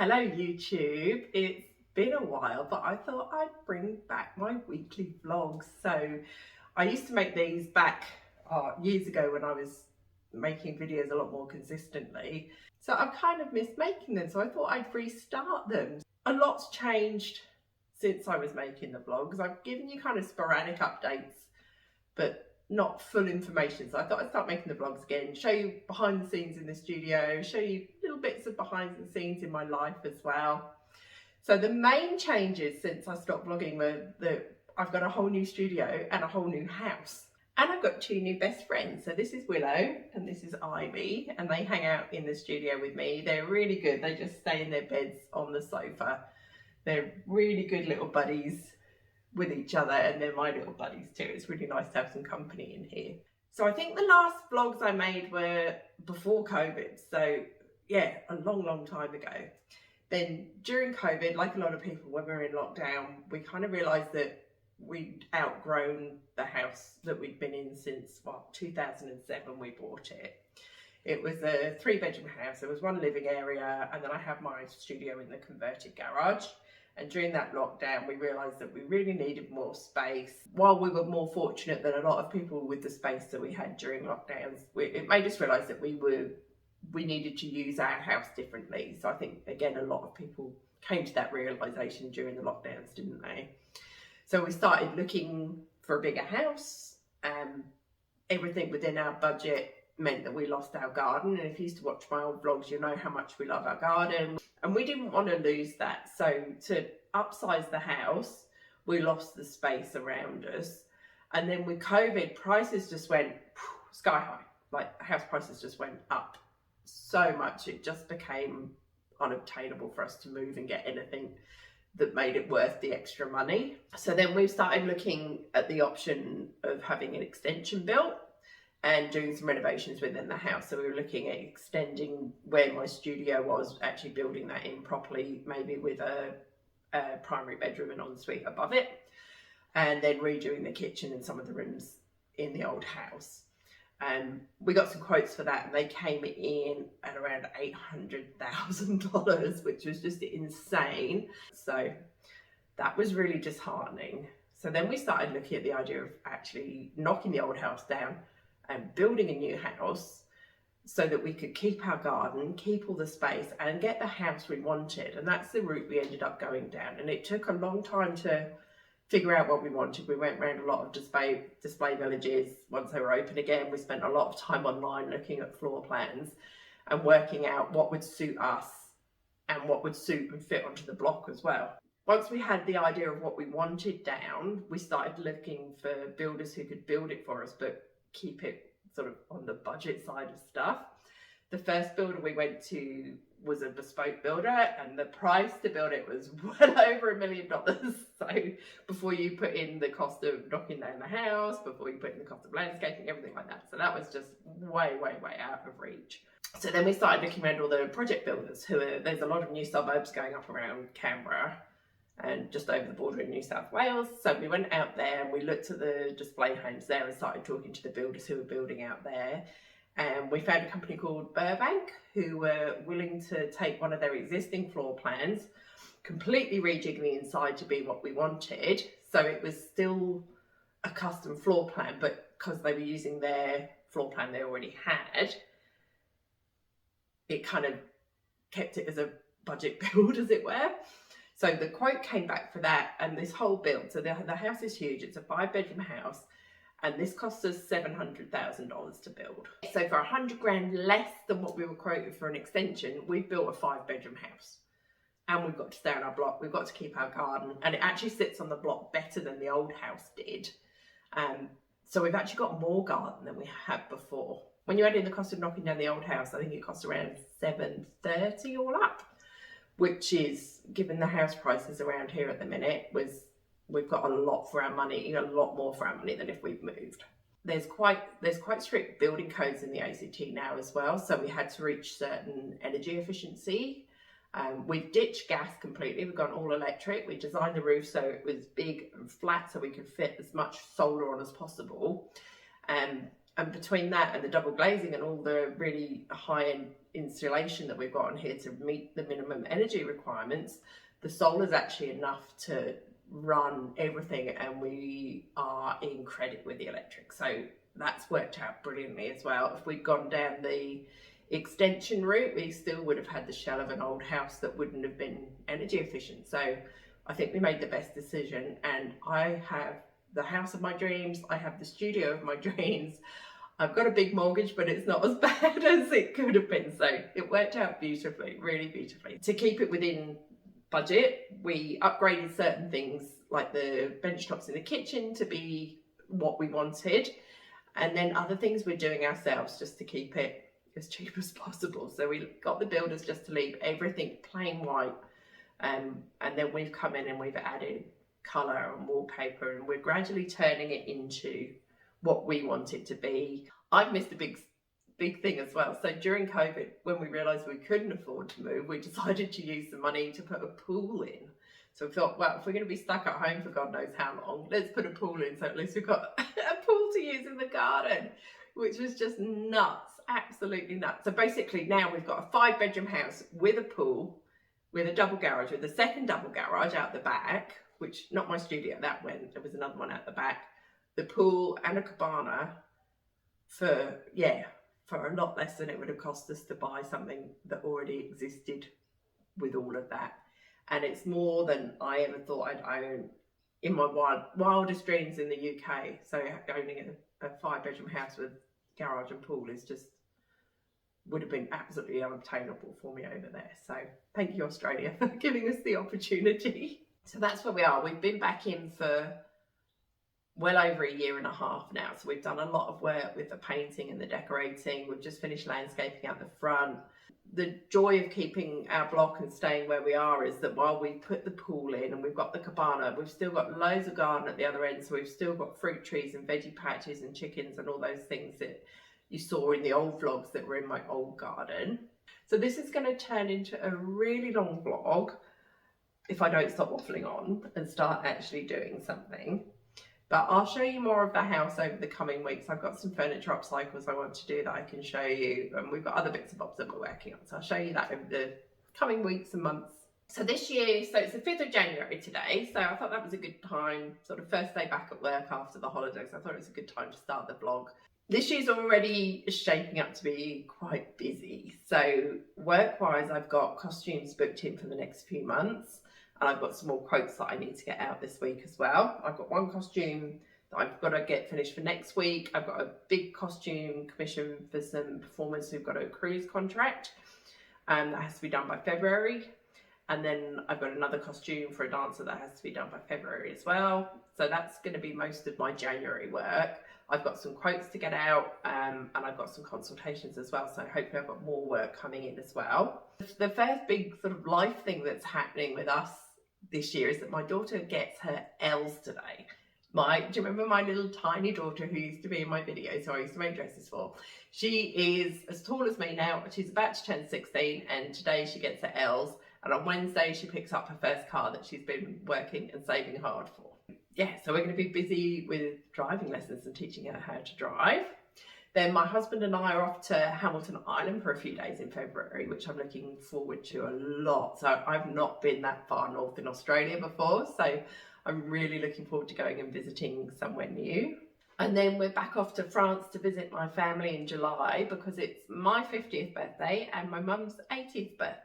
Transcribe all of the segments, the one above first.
Hello YouTube, it's been a while, but I thought I'd bring back my weekly vlogs. So I used to make these back years ago when I was making videos a lot more consistently. So I've kind of missed making them, so I thought I'd restart them. A lot's changed since I was making the vlogs. I've given you kind of sporadic updates, but not full information. So I thought I'd start making the vlogs again, show you behind the scenes in the studio, show you little bits of behind the scenes in my life as well. So the main changes since I stopped vlogging were that I've got a whole new studio and a whole new house. And I've got two new best friends. So this is Willow and this is Ivy, and they hang out in the studio with me. They're really good. They just stay in their beds on the sofa. They're really good little buddies with each other, and they're my little buddies too. It's really nice to have some company in here. So I think the last vlogs I made were before COVID. So yeah, a long time ago. Then during COVID, like a lot of people, when we were in lockdown, we kind of realised that we'd outgrown the house that we'd been in since, 2007 we bought it. It was a 3-bedroom house. There was one living area, and then I have my studio in the converted garage. And during that lockdown, we realised that we really needed more space. While we were more fortunate than a lot of people with the space that we had during lockdowns, it made us realise that we needed to use our house differently. So I think, again, a lot of people came to that realisation during the lockdowns, didn't they? So we started looking for a bigger house. Everything within our budget meant that we lost our garden. And if you used to watch my old vlogs, you know how much we love our garden. And we didn't want to lose that. So to upsize the house, we lost the space around us. And then with COVID, prices just went sky high. Like, house prices just went up so much. It just became unobtainable for us to move and get anything that made it worth the extra money. So then we started looking at the option of having an extension built and doing some renovations within the house. So we were looking at extending where my studio was, actually building that in properly, maybe with a primary bedroom and ensuite above it, and then redoing the kitchen and some of the rooms in the old house. We got some quotes for that, and they came in at around $800,000, which was just insane. So that was really disheartening. So then we started looking at the idea of actually knocking the old house down and building a new house so that we could keep our garden, keep all the space, and get the house we wanted. And that's the route we ended up going down. And it took a long time to figure out what we wanted. We went around a lot of display villages. Once they were open again, we spent a lot of time online looking at floor plans and working out what would suit us and what would suit and fit onto the block as well. Once we had the idea of what we wanted down, we started looking for builders who could build it for us, but keep it sort of on the budget side of stuff. The first builder we went to was a bespoke builder, and the price to build it was well over $1 million. So before you put in the cost of knocking down the house, before you put in the cost of landscaping, everything like that. So that was just way out of reach. So then we started looking around all the project builders there's a lot of new suburbs going up around Canberra and just over the border in New South Wales. So we went out there and we looked at the display homes there and started talking to the builders who were building out there. And we found a company called Burbank who were willing to take one of their existing floor plans, completely rejig the inside to be what we wanted. So it was still a custom floor plan, but because they were using their floor plan they already had, it kind of kept it as a budget build, as it were. So the quote came back for that, and this whole build, so the house is huge. It's a 5-bedroom house, and this cost us $700,000 to build. So for $100,000 less than what we were quoted for an extension, we've built a 5-bedroom house. And we've got to stay on our block, we've got to keep our garden, and it actually sits on the block better than the old house did. So we've actually got more garden than we had before. When you add in the cost of knocking down the old house, I think it cost around $730,000 all up, which is, given the house prices around here at the minute, we've got a lot for our money, a lot more for our money than if we've moved. There's quite strict building codes in the ACT now as well, so we had to reach certain energy efficiency. We've ditched gas completely, we've gone all electric. We designed the roof so it was big and flat so we could fit as much solar on as possible. And between that and the double glazing and all the really high-end insulation that we've got on here to meet the minimum energy requirements, the solar is actually enough to run everything, and we are in credit with the electric. So that's worked out brilliantly as well. If we'd gone down the extension route, we still would have had the shell of an old house that wouldn't have been energy efficient. So I think we made the best decision, and I have the house of my dreams. I have the studio of my dreams. I've got a big mortgage, but it's not as bad as it could have been. So it worked out beautifully, really beautifully. To keep it within budget, we upgraded certain things like the bench tops in the kitchen to be what we wanted. And then other things we're doing ourselves just to keep it as cheap as possible. So we got the builders just to leave everything plain white. And then we've come in and we've added colour and wallpaper, and we're gradually turning it into what we want it to be. I've missed a big thing as well. So during COVID, when we realised we couldn't afford to move, we decided to use the money to put a pool in. So we thought, well, if we're going to be stuck at home for God knows how long, let's put a pool in, so at least we've got a pool to use in the garden, which was just nuts, absolutely nuts. So basically now we've got a 5-bedroom house with a pool, with a double garage, with a second double garage out the back, which, not my studio, that went, there was another one out the back, the pool and a cabana for a lot less than it would have cost us to buy something that already existed with all of that. And it's more than I ever thought I'd own in my wildest dreams in the UK. So owning a 5-bedroom house with garage and pool is just, would have been absolutely unobtainable for me over there. So thank you, Australia, for giving us the opportunity. So that's where we are. We've been back in for well over a year and a half now. So we've done a lot of work with the painting and the decorating. We've just finished landscaping out the front. The joy of keeping our block and staying where we are is that while we've put the pool in and we've got the cabana, we've still got loads of garden at the other end. So we've still got fruit trees and veggie patches and chickens and all those things that you saw in the old vlogs that were in my old garden. So this is going to turn into a really long vlog if I don't stop waffling on and start actually doing something. But I'll show you more of the house over the coming weeks. I've got some furniture upcycles I want to do that I can show you. And we've got other bits and bobs that we're working on. So I'll show you that over the coming weeks and months. So this year, so it's the 5th of January today. So I thought that was a good time, sort of first day back at work after the holidays. I thought it was a good time to start the vlog. This year's already shaping up to be quite busy. So work-wise, I've got costumes booked in for the next few months. And I've got some more quotes that I need to get out this week as well. I've got one costume that I've got to get finished for next week. I've got a big costume commission for some performers who've got a cruise contract. That has to be done by February. And then I've got another costume for a dancer that has to be done by February as well. So that's going to be most of my January work. I've got some quotes to get out and I've got some consultations as well. So hopefully I've got more work coming in as well. The first big sort of life thing that's happening with us this year is that my daughter gets her L's today. Do you remember my little tiny daughter who used to be in my videos, who I used to make dresses for? She is as tall as me now. She's about to turn 16 and today she gets her L's. And on Wednesday she picks up her first car that she's been working and saving hard for. Yeah, so we're going to be busy with driving lessons and teaching her how to drive. Then my husband and I are off to Hamilton Island for a few days in February, which I'm looking forward to a lot. So I've not been that far north in Australia before, so I'm really looking forward to going and visiting somewhere new. And then we're back off to France to visit my family in July because it's my 50th birthday and my mum's 80th birthday.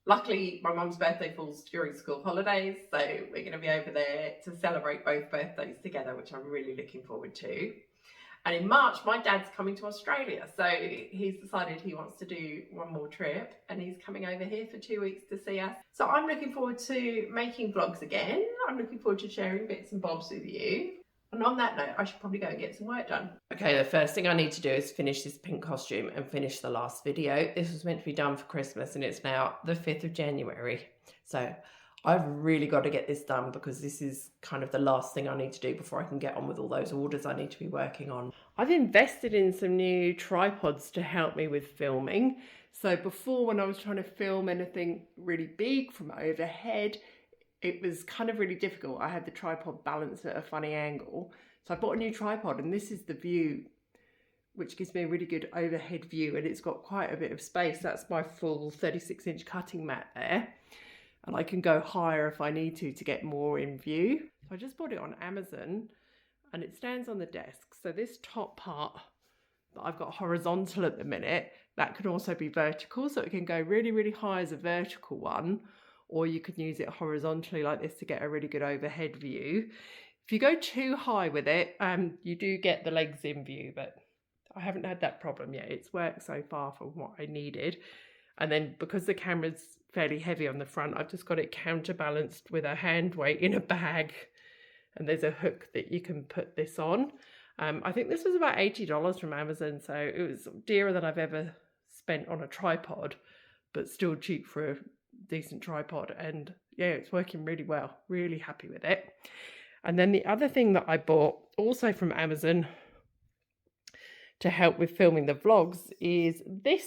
Luckily, my mum's birthday falls during school holidays, so we're going to be over there to celebrate both birthdays together, which I'm really looking forward to. And in March, my dad's coming to Australia, so he's decided he wants to do one more trip and he's coming over here for 2 weeks to see us. So I'm looking forward to making vlogs again. I'm looking forward to sharing bits and bobs with you. And on that note, I should probably go and get some work done. Okay, the first thing I need to do is finish this pink costume and finish the last video. This was meant to be done for Christmas and it's now the 5th of January. So I've really got to get this done because this is kind of the last thing I need to do before I can get on with all those orders I need to be working on. I've invested in some new tripods to help me with filming. So before, when I was trying to film anything really big from overhead, it was kind of really difficult. I had the tripod balanced at a funny angle. So I bought a new tripod and this is the view which gives me a really good overhead view, and it's got quite a bit of space. That's my full 36-inch cutting mat there, and I can go higher if I need to get more in view. So I just bought it on Amazon, and it stands on the desk. So this top part that I've got horizontal at the minute, that can also be vertical, so it can go really, really high as a vertical one, or you could use it horizontally like this to get a really good overhead view. If you go too high with it, you do get the legs in view, but I haven't had that problem yet. It's worked so far for what I needed. And then because the camera's fairly heavy on the front, I've just got it counterbalanced with a hand weight in a bag, and there's a hook that you can put this on. I think this was about $80 from Amazon, so it was dearer than I've ever spent on a tripod, but still cheap for a decent tripod. And yeah, it's working really well. Really happy with it. And then the other thing that I bought also from Amazon to help with filming the vlogs is this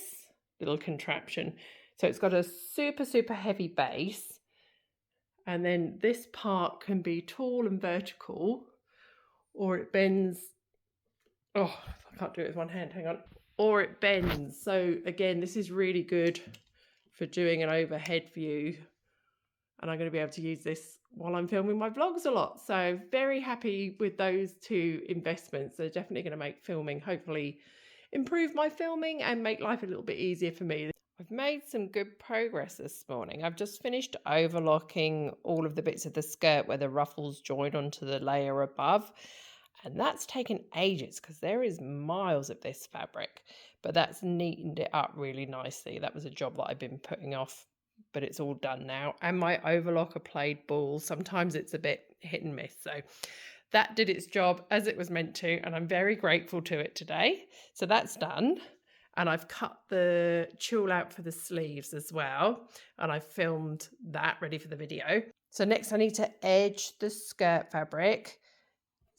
little contraption. So it's got a super, super heavy base, and then this part can be tall and vertical, or it bends. Oh, I can't do it with one hand, hang on. Or it bends. So again, this is really good for doing an overhead view, and I'm going to be able to use this while I'm filming my vlogs a lot. So very happy with those two investments. They're definitely going to make filming, hopefully improve my filming and make life a little bit easier for me. I've made some good progress this morning. I've just finished overlocking all of the bits of the skirt where the ruffles join onto the layer above. And that's taken ages because there is miles of this fabric, but that's neatened it up really nicely. That was a job that I've been putting off, but it's all done now. And my overlocker played ball. Sometimes it's a bit hit and miss. So that did its job as it was meant to, and I'm very grateful to it today. So that's done. And I've cut the tulle out for the sleeves as well. And I've filmed that ready for the video. So next I need to edge the skirt fabric.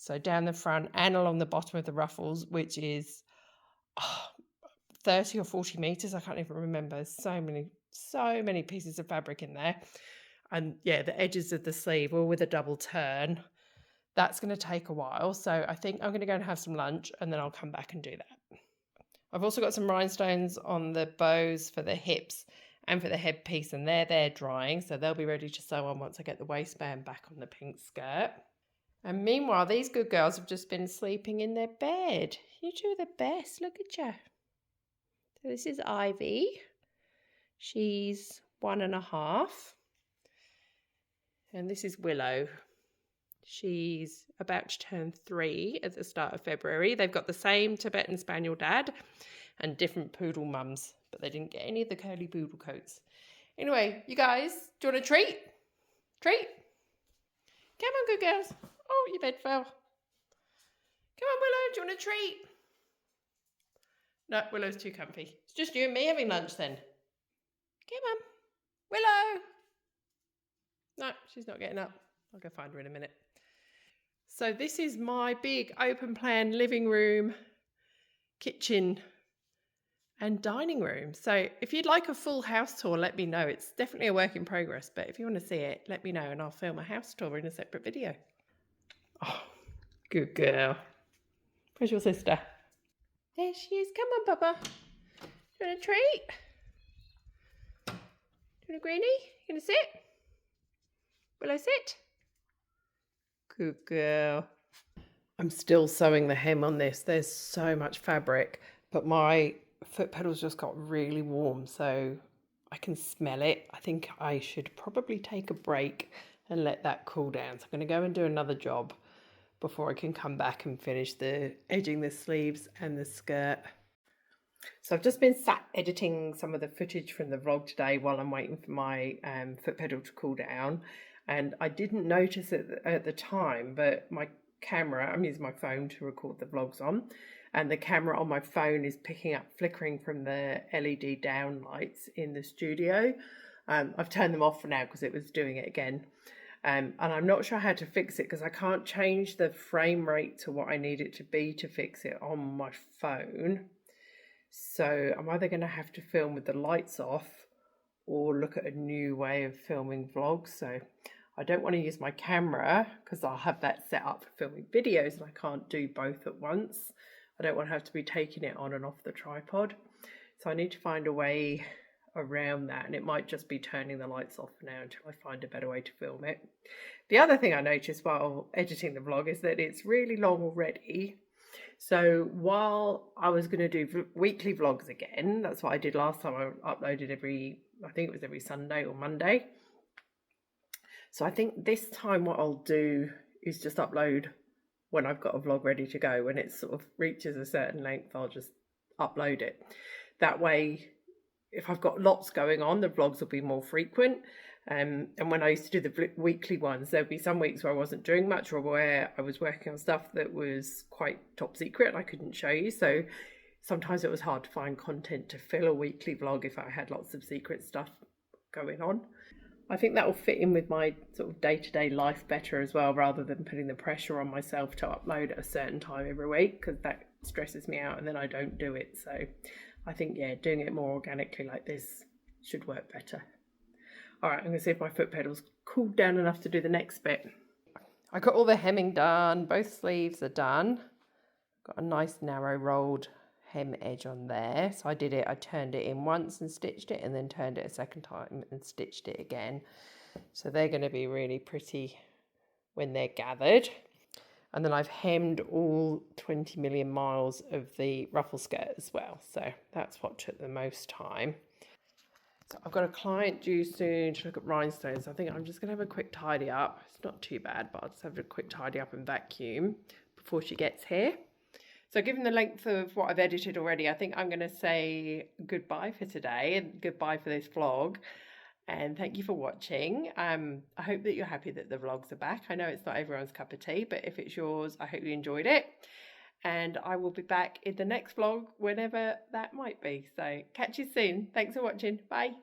So down the front and along the bottom of the ruffles, which is 30 or 40 meters. I can't even remember. So many pieces of fabric in there. And yeah, the edges of the sleeve, all with a double turn. That's going to take a while. So I think I'm going to go and have some lunch, and then I'll come back and do that. I've also got some rhinestones on the bows for the hips and for the headpiece, and they're drying. So they'll be ready to sew on once I get the waistband back on the pink skirt. And meanwhile, these good girls have just been sleeping in their bed. You two are the best. Look at you. So this is Ivy. She's 1.5. And this is Willow. She's about to turn 3 at the start of February. They've got the same Tibetan Spaniel dad and different poodle mums, but they didn't get any of the curly poodle coats. Anyway, you guys, do you want a treat? Treat? Come on, good girls. Oh, your bed fell. Come on, Willow, do you want a treat? No, Willow's too comfy. It's just you and me having lunch then. Come on. Willow. No, she's not getting up. I'll go find her in a minute. So this is my big open plan living room, kitchen and dining room. So if you'd like a full house tour, let me know. It's definitely a work in progress, but if you want to see it, let me know and I'll film a house tour in a separate video. Oh, good girl. Where's your sister? There she is. Come on, Papa. You want a treat? You want a greenie? You gonna sit? Will I sit? Good girl. I'm still sewing the hem on this. There's so much fabric, but my foot pedals just got really warm, so I can smell it. I think I should probably take a break and let that cool down. So I'm going to go and do another job before I can come back and finish the edging the sleeves and the skirt. So I've just been sat editing some of the footage from the vlog today while I'm waiting for my foot pedal to cool down. And I didn't notice it at the time, but my camera, I'm using my phone to record the vlogs on, and the camera on my phone is picking up flickering from the LED down lights in the studio. I've turned them off for now because it was doing it again. And I'm not sure how to fix it because I can't change the frame rate to what I need it to be to fix it on my phone. So I'm either going to have to film with the lights off or look at a new way of filming vlogs. So I don't want to use my camera because I'll have that set up for filming videos and I can't do both at once. I don't want to have to be taking it on and off the tripod. So I need to find a way around that, and it might just be turning the lights off now until I find a better way to film it. The other thing I noticed while editing the vlog is that it's really long already. So while I was going to do weekly vlogs again, that's what I did last time. I uploaded I think it was every Sunday or Monday. So I think this time what I'll do is just upload when I've got a vlog ready to go. When it sort of reaches a certain length, I'll just upload it. That way, if I've got lots going on, the vlogs will be more frequent. And when I used to do the weekly ones, there'd be some weeks where I wasn't doing much, or where I was working on stuff that was quite top secret and I couldn't show you. So sometimes it was hard to find content to fill a weekly vlog if I had lots of secret stuff going on. I think that will fit in with my sort of day-to-day life better as well, rather than putting the pressure on myself to upload at a certain time every week, because that stresses me out and then I don't do it. So I think, yeah, doing it more organically like this should work better. All right, I'm going to see if my foot pedal's cooled down enough to do the next bit. I got all the hemming done. Both sleeves are done. Got a nice narrow rolled hem edge on there. So I turned it in once and stitched it, and then turned it a second time and stitched it again. So they're going to be really pretty when they're gathered. And then I've hemmed all 20 million miles of the ruffle skirt as well. So that's what took the most time. So I've got a client due soon to look at rhinestones. I think I'm just going to have a quick tidy up. It's not too bad, but I'll just have a quick tidy up and vacuum before she gets here. So given the length of what I've edited already, I think I'm going to say goodbye for today and goodbye for this vlog. And thank you for watching. I hope that you're happy that the vlogs are back. I know it's not everyone's cup of tea, but if it's yours, I hope you enjoyed it. And I will be back in the next vlog, whenever that might be. So catch you soon. Thanks for watching. Bye.